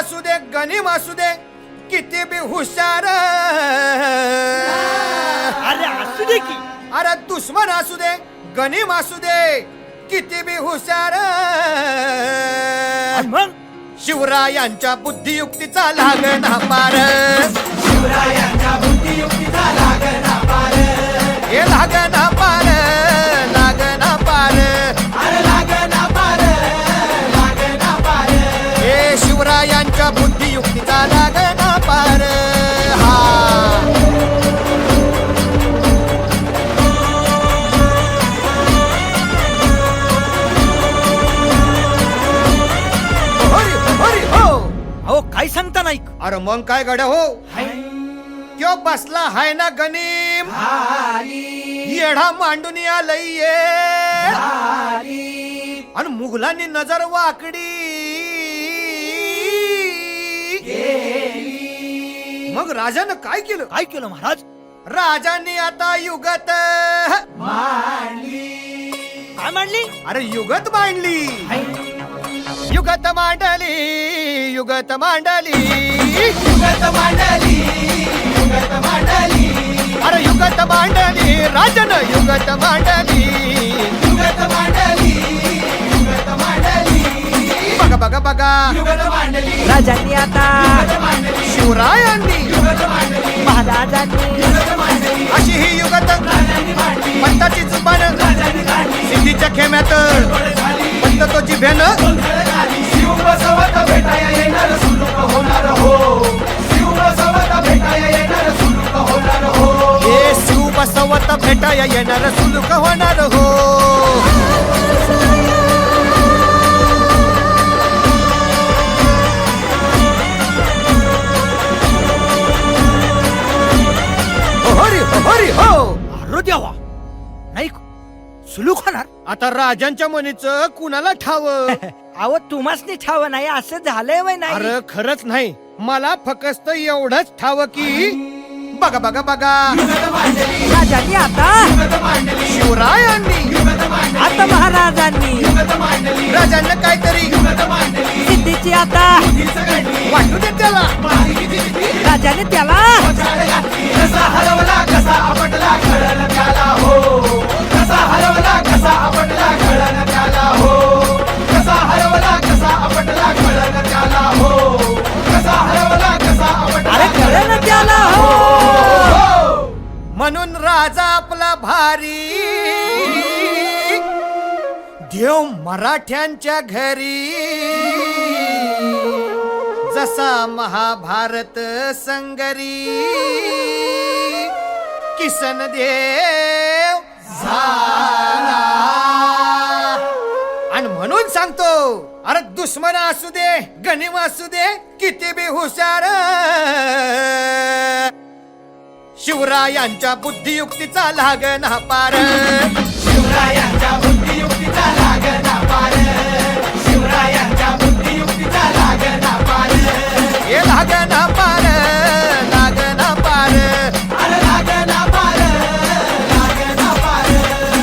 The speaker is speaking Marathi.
असू दे गनिम असू दे किती बी हुशार, अरे असू दे की. अरे दुश्मन असू दे गनिम असू दे किती बी हुशार, आणि मग शिवरायांच्या बुद्धियुक्तीचा लागना पार, शिवरायांच्या बुद्धियुक्तीचा लागना पार, हे लागना पार, लागना पार, अरे लागना पार, लागना पार. हे शिवरायांच्या बुद्धियुक्तीचा लागना पार. हा हरी हरी हो. अहो काय सांगता नाही. अरे मग काय गड्या हो, त्यो बसला हाय ना गनिम, येढा मांडून आलंय ये, आणि मुघलांनी नजर वाकडी, मग राजानं काय केलं? काय केलं महाराज? राजांनी आता युगत काय मांडली? अरे युगत मांडली, युगत मांडली, युगत मांडली, युगत मांडली, युगत मांडली, अरे युगत मांडली, राजानं युगत मांडली, युगत मांडली, युगत मांडली, बघा बघा बघा, युगत मांडली, राजांनी आता, युगत मांडली, शिवरायांनी, युगत मांडली, महाराजांनी, युगत मांडली, अशी ही युगत राजांनी मांडली, पंताची जुबान, राजांनी काढली, सिद्धीच्या खेम्यात गोड झाली, पंत तो जिभेनं गोंधळ झाली. शिव बसवत भेटाया येणार सुलूक होणार हो, शिव बसवत भेटाया येणार सुलूक होणार हो. हे शिव बसवत भेटाया येणार सुलूक होणार हो. हरी हरी हो. अरे देवा, नाही सुलूक होणार. आता राजांच्या मनीचं कुणाला ठाव? अहो तुम्हासनी ठाव नाही असं झालंय वय नाही. अरे खरंच नाही, मला फक्त एवढंच ठाव की बघा बघा बघा, युगत मांडली, राजांनी आता, युगत मांडली, शिवरायांनी, युगत मांडली, आता महाराजांनी, युगत मांडली, राजांना काहीतरी युगत मांडली, सिद्धीची आता, बुद्धीचं घडली, वाटू दे त्याला. मालिकी जिंकली, राजाने त्याला, पछाड घातली, कसा हरवला कसा आपटला कळलं त्याला हो, कसा हरवला कसा आपटला कळलं त्याला हो, कसा हरवला कसा आपटला कळलं त्याला हो, कसा हरवला कसा अरे आपटला कळलं त्याला हो. म्हणून राजा आपला भारी, देव मराठ्यांच्या घरी, जसा महाभारत संगरी, किसन देव झाला. आणि म्हणून सांगतो, अरे दुश्मन असू दे गनिम असू दे किती बी हुशार, शिवरायांच्या बुद्धियुक्तीचा लागना पार, शिवरायांच्या बुद्धियुक्तीचा लागना पार, शिवरायांच्या बुद्धियुक्तीचा लागना पार, हे लागना पार,